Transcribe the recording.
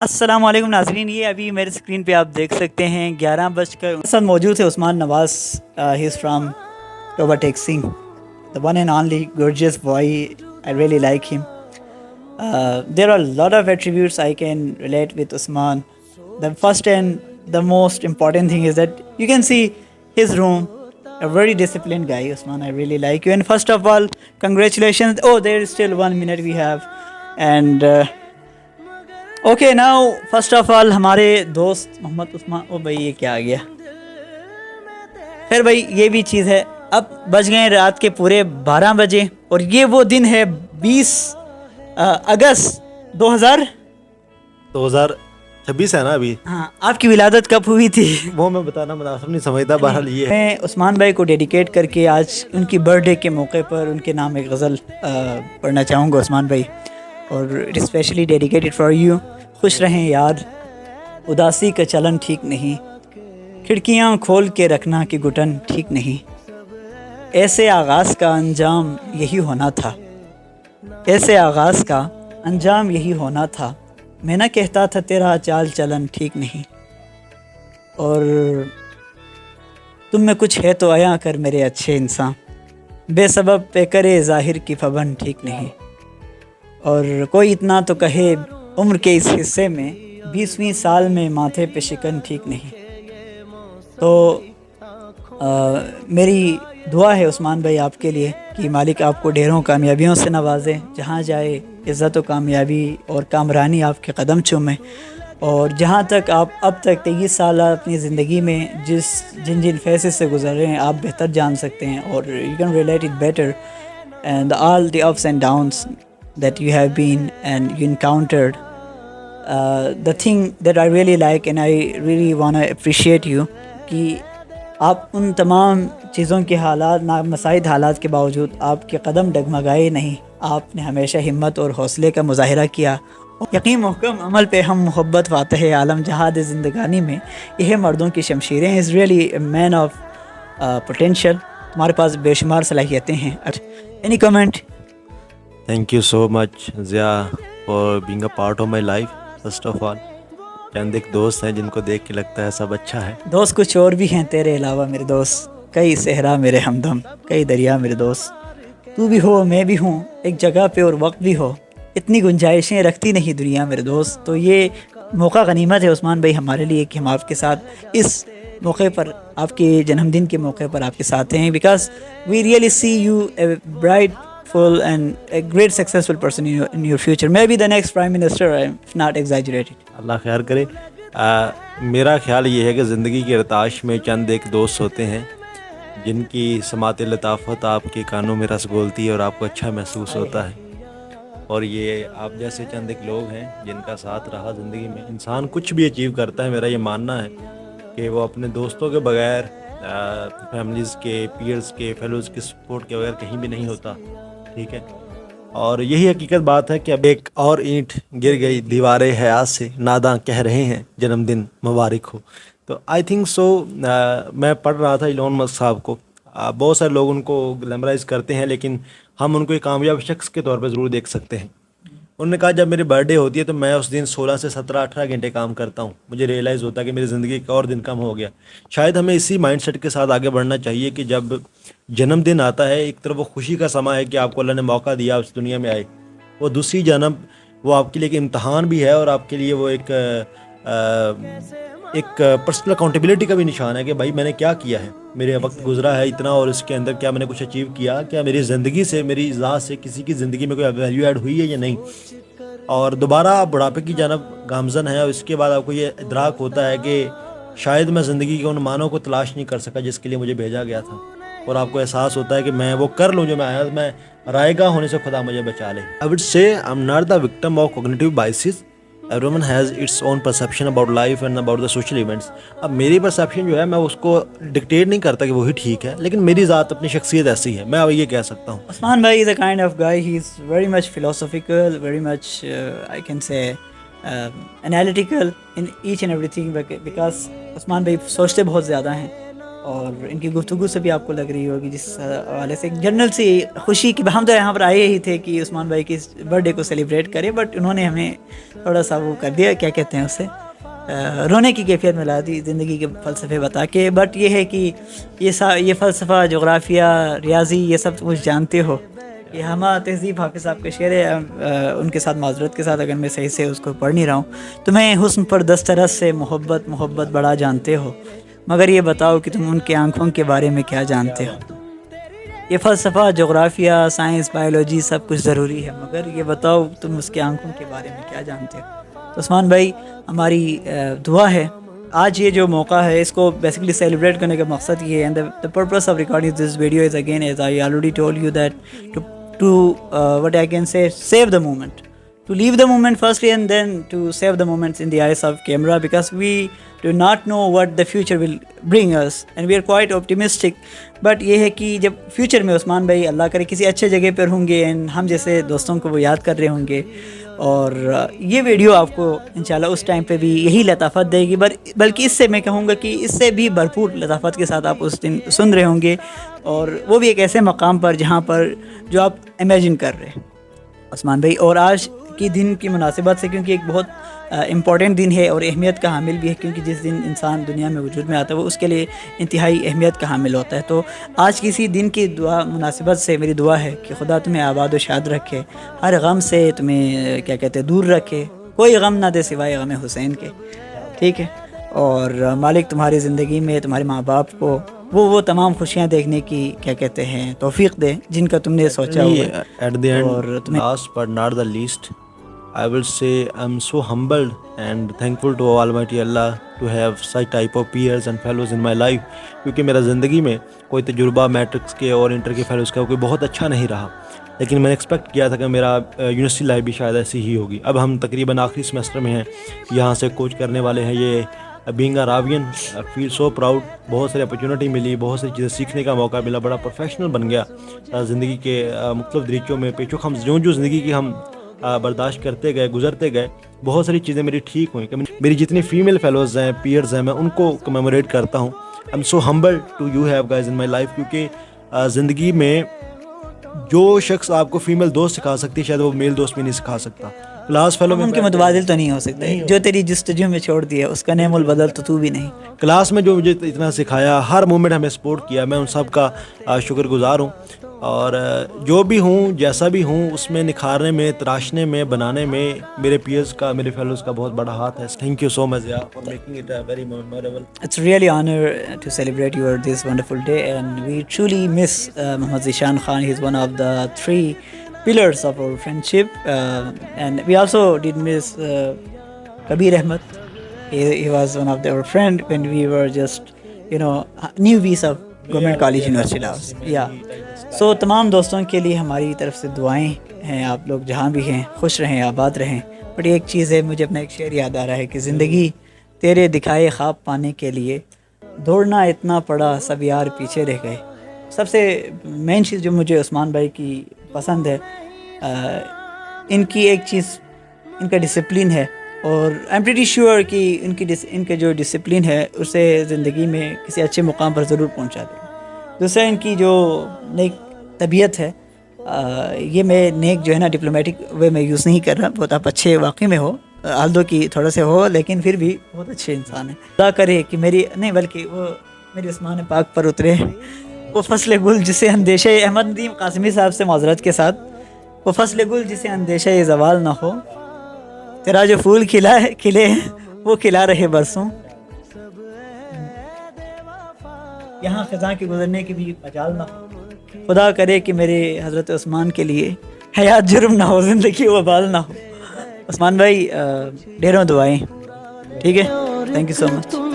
السلام علیکم ناظرین، یہ ابھی میرے اسکرین پہ آپ دیکھ سکتے ہیں 11 بج کر ساتھ موجود ہے Usman Nawaz. He is from Toba Tek Singh, the one and only gorgeous boy. I really like him. There are a lot of attributes I can relate with Usman. The first and the most important thing is that you can see his room. A very disciplined guy, Usman. I really like you. And first of all, congratulations. Oh, there is still 1 minute we have. And okay now first of آل ہمارے دوست محمد عثمان. او بھائی یہ کیا آ گیا؟ خیر بھائی یہ بھی چیز ہے. اب بج گئے رات کے پورے 12 بجے اور یہ وہ دن ہے 20 اگست 2026 ہے نا ابھی. ہاں, آپ کی ولادت کب ہوئی تھی؟ وہ میں بتانا مناسب نہیں سمجھتا. بہرحال یہ ہے میں عثمان بھائی کو ڈیڈیکیٹ کر کے آج ان کی برتھ ڈے کے موقع پر ان کے نام ایک غزل پڑھنا چاہوں گا عثمان بھائی, اور it specially dedicated for you. خوش رہیں یار, اداسی کا چلن ٹھیک نہیں, کھڑکیاں کھول کے رکھنا کہ گھٹن ٹھیک نہیں. ایسے آغاز کا انجام یہی ہونا تھا, ایسے آغاز کا انجام یہی ہونا تھا. میں نہ کہتا تھا تیرا چال چلن ٹھیک نہیں, اور تم میں کچھ ہے تو آیا کر میرے اچھے انسان. بے سبب پہ کرے ظاہر کی پابند ٹھیک نہیں. اور کوئی اتنا تو کہے عمر کے اس حصے میں 20ویں سال میں ماتھے پہ شکن ٹھیک نہیں. تو میری دعا ہے عثمان بھائی آپ کے لیے کہ مالک آپ کو ڈھیروں کامیابیوں سے نوازے, جہاں جائے عزت و کامیابی اور کامرانی آپ کے قدم چومیں. اور جہاں تک آپ اب تک 23 سال اپنی زندگی میں جن فیسز سے گزر رہے ہیں آپ بہتر جان سکتے ہیں, اور you can relate it better. And all the ups and downs that you have been and you encountered, the thing that I really like and I really want to appreciate you کہ آپ ان تمام چیزوں کے حالات نامساعد حالات کے باوجود آپ کے قدم ڈگمگائے نہیں. آپ نے ہمیشہ ہمت اور حوصلے کا مظاہرہ کیا. یقین محکم عمل پہ ہم محبت فاتح عالم جہاد زندگانی میں یہ مردوں کی شمشیریں. Is really man of potential. تمہارے پاس بے شمار صلاحیتیں ہیں. Any comment? Thank you so much Zia for being a part of my life. First of all چند ایک دوست ہیں جن کو دیکھ کے لگتا ہے سب اچھا ہے. دوست کچھ اور بھی ہیں تیرے علاوہ میرے دوست, کئی صحرا میرے ہمدم, کئی دریا میرے دوست. تو بھی ہو میں بھی ہوں ایک جگہ پہ اور وقت بھی ہو, اتنی گنجائشیں رکھتی نہیں دنیا میرے دوست. تو یہ موقع غنیمت ہے عثمان بھائی ہمارے لیے کہ ہم آپ کے ساتھ اس موقع پر, آپ کے جنم دن کے موقع پر آپ کے ساتھ ہیں, because we really see you a bright full and a great successful person in your future. Maybe the next prime minister, if not exaggerated. اللہ خیر کرے. میرا خیال یہ ہے کہ زندگی کی ارتعاش میں چند ایک دوست ہوتے ہیں جن کی سماعت لطافت آپ کے کانوں میں رس گھولتی ہے اور آپ کو اچھا محسوس ہوتا ہے. اور یہ آپ جیسے چند ایک لوگ ہیں جن کا ساتھ رہا زندگی میں. انسان کچھ بھی اچیو کرتا ہے, میرا یہ ماننا ہے کہ وہ اپنے دوستوں کے بغیر, فیملیز کے, پیئرز کے, فیلوز کے سپورٹ کے بغیر کہیں بھی نہیں ہوتا. ٹھیک ہے, اور یہی حقیقت بات ہے کہ اب ایک اور اینٹ گر گئی دیوار حیات سے, ناداں کہہ رہے ہیں جنم دن مبارک ہو. تو آئی تھنک سو میں پڑھ رہا تھا ایلون مسک صاحب کو. بہت سارے لوگ ان کو گلیمرائز کرتے ہیں لیکن ہم ان کو ایک کامیاب شخص کے طور پہ ضرور دیکھ سکتے ہیں. انہوں نے کہا جب میری برتھ ڈے ہوتی ہے تو میں اس دن 16 سے 17-18 گھنٹے کام کرتا ہوں. مجھے ریئلائز ہوتا ہے کہ میری زندگی کا اور دن کم ہو گیا. شاید ہمیں اسی مائنڈ سیٹ کے ساتھ آگے بڑھنا چاہیے کہ جب جنم دن آتا ہے ایک طرف وہ خوشی کا سما ہے کہ آپ کو اللہ نے موقع دیا اس دنیا میں آئے, وہ دوسری جانب وہ آپ کے لیے ایک امتحان بھی ہے اور آپ کے لیے وہ ایک پرسنل اکاؤنٹیبلٹی کا بھی نشان ہے کہ بھائی میں نے کیا کیا ہے, میرے وقت گزرا ہے اتنا اور اس کے اندر کیا میں نے کچھ اچیو کیا, کیا میری زندگی سے, میری ذات سے کسی کی زندگی میں کوئی ویلیو ایڈ ہوئی ہے یا نہیں. اور دوبارہ آپ بڑھاپے کی جانب گامزن ہے اور اس کے بعد آپ کو یہ ادراک ہوتا ہے کہ شاید میں زندگی کے ان معنوں کو تلاش نہیں کر سکا جس کے لیے مجھے بھیجا گیا تھا, اور آپ کو احساس ہوتا ہے کہ میں وہ کر لوں جو میں آیا, میں رائے گاہ ہونے سے خدا مجھے بچا لے. I would say I'm not the victim of cognitive biases. Everyone has its own perception about life and about the social events. اب میری پرسیپشن جو ہے میں اس کو ڈکٹیٹ نہیں کرتا کہ وہی ٹھیک ہے, لیکن میری ذات اپنی شخصیت ایسی ہے, میں اب یہ کہہ سکتا ہوں. عثمان بھائی is a kind of guy, he is very much philosophical, very much I can say analytical in each and everything, because عثمان بھائی سوچتے بہت زیادہ ہیں. اور ان کی گفتگو سے بھی آپ کو لگ رہی ہوگی جس حوالے سے ایک جنرل سی خوشی کی ہم تو یہاں پر آئے ہی تھے کہ عثمان بھائی کی برتھ ڈے کو سیلیبریٹ کریں، بٹ انہوں نے ہمیں تھوڑا سا وہ کر دیا، کیا کہتے ہیں اسے، رونے کی کیفیت میں لا دی زندگی کے فلسفے بتا کے. بٹ یہ ہے کہ یہ فلسفہ، جغرافیہ، ریاضی، یہ سب کچھ جانتے ہو. یہ ہما تہذیب حافظ صاحب کا شعر ہے، ان کے ساتھ معذرت کے ساتھ اگر میں صحیح سے اس کو پڑھ نہیں رہا ہوں. تمہیں حسن پر دسترس سے محبت بڑا جانتے ہو، مگر یہ بتاؤ کہ تم ان کے آنکھوں کے بارے میں کیا جانتے ہو. یہ فلسفہ، جغرافیہ، سائنس، بایولوجی سب کچھ ضروری ہے، مگر یہ بتاؤ تم اس کے آنکھوں کے بارے میں کیا جانتے ہو. تو عثمان بھائی ہماری دعا ہے، آج یہ جو موقع ہے اس کو بیسیکلی سیلیبریٹ کرنے کا مقصد یہ ہے. And the purpose of recording this video is again, as I already told you, that to what I can say, save the moment, to leave the moment firstly, and then to save the moments in the eyes of camera, because we do not know what the future will bring us, and we are quite optimistic. But یہ ہے کہ جب future میں عثمان بھائی اللہ کرے کسی اچھے جگہ پر ہوں گے، and ہم جیسے دوستوں کو وہ یاد کر رہے ہوں گے، اور یہ ویڈیو آپ کو انشاءاللہ اس ٹائم پہ بھی یہی لطافت دے گی، بلکہ اس سے میں کہوں گا کہ اس سے بھی بھرپور لطافت کے ساتھ آپ اس دن سن رہے ہوں گے، اور وہ بھی ایک ایسے مقام پر جہاں پر جو آپ امیجن کر رہے ہیں عثمان بھائی. اور آج کی دن کی مناسبت سے، کیونکہ ایک بہت امپورٹنٹ دن ہے اور اہمیت کا حامل بھی ہے، کیونکہ جس دن انسان دنیا میں وجود میں آتا ہے وہ اس کے لیے انتہائی اہمیت کا حامل ہوتا ہے. تو آج کسی دن کی دعا مناسبت سے میری دعا ہے کہ خدا تمہیں آباد و شاد رکھے، ہر غم سے تمہیں کیا کہتے ہیں دور رکھے، کوئی غم نہ دے سوائے غم حسین کے، ٹھیک ہے. اور مالک تمہاری زندگی میں تمہارے ماں باپ کو وہ تمام خوشیاں دیکھنے کی کیا کہتے ہیں توفیق دے جن کا تم نے سوچا ہوا ہے. At the end, اور تمہیں last but not the least, I will say I'm so humbled and thankful to Almighty Allah to have such type of peers and fellows in my life. کیونکہ میرا زندگی میں کوئی تجربہ میٹرکس کے اور انٹر کے فیلوز کا کوئی بہت اچھا نہیں رہا، لیکن میں نے ایکسپیکٹ کیا تھا کہ میرا یونیورسٹی لائف بھی شاید ایسی ہی ہوگی. اب ہم تقریباً آخری سمیسٹر میں ہیں، یہاں سے کوچ کرنے والے ہیں. یہ being a Ravian feel so proud. بہت ساری اپرچونیٹی ملی، بہت ساری چیزیں سیکھنے کا موقع ملا، بڑا پروفیشنل بن گیا زندگی کے مختلف دریچوں میں. پیچو خم جو زندگی کی ہم برداشت کرتے گئے، گزرتے گئے، بہت ساری چیزیں میری ٹھیک ہوئیں. کہ میری جتنی فیمیل فیلوز ہیں، پیئرز ہیں، میں ان کو کمیموریٹ کرتا ہوں. I am so humble to you have guys in my life. کیونکہ زندگی میں جو شخص آپ کو فیمیل دوست سکھا سکتی ہے شاید وہ میل دوست بھی نہیں سکھا سکتا. کلاس فیلو میں ان کے متبادل تو نہیں ہو سکتے، جو تیری جستجو میں چھوڑ دیا اس کا نعم البدل تو بھی نہیں. کلاس میں جو مجھے اتنا سکھایا، ہر مومنٹ ہمیں سپورٹ کیا، میں ان سب کا شکر گزار ہوں. اور جو بھی ہوں، جیسا بھی ہوں، اس میں نکھارنے میں، تراشنے میں، بنانے میں میرے پیئرز کا، میرے فیلوز کا بہت بڑا ہاتھ ہے. Thank you so much for making it very memorable. It's really honor to celebrate your this wonderful day, and we truly miss Muhammad Zishan Khan. He's one of the 3 pillars of our friendship, and we also did miss Kabir Ahmed. He was one of our friend when we were just newbies of Government College University Laos. Yeah. So تمام دوستوں کے لیے ہماری طرف سے دعائیں ہیں. آپ لوگ جہاں بھی ہیں خوش رہیں، آباد رہیں. بٹ ایک چیز ہے، مجھے اپنا ایک شعر یاد آ رہا ہے کہ زندگی تیرے دکھائے خواب پانے کے لیے دوڑنا اتنا پڑا سب یار پیچھے رہ گئے. سب سے مین چیز جو مجھے عثمان بھائی کی پسند ہے، ان کی ایک چیز ان کا ڈسپلن ہے، اور آئی ایم پریٹی شیور کہ ان کا جو ڈسپلن ہے اسے زندگی میں کسی اچھے مقام پر ضرور پہنچا دے. دوسرا ان کی جو نیک طبیعت ہے، یہ میں نیک جو ہے نا ڈپلومیٹک وے میں یوز نہیں کر رہا، بہت آپ اچھے واقعی میں ہو، آلدو کی تھوڑا سے ہو، لیکن پھر بھی بہت اچھے انسان ہیں. خدا کرے کہ بلکہ وہ میری عثمان پاک پر اترے وہ فصل گل جسے اندیشہ، احمد ندیم قاسمی صاحب سے معذرت کے ساتھ، وہ فصل گل جسے اندیشہ زوال نہ ہو، تیرا جو پھول کھلے وہ کھلا رہے برسوں، یہاں خزاں کے گزرنے کی بھی مجال نہ ہو. خدا کرے کہ میرے حضرت عثمان کے لیے حیات جرم نہ ہو، زندگی وبال نہ ہو. عثمان بھائی ڈھیروں دعائیں، ٹھیک ہے. Thank you so much.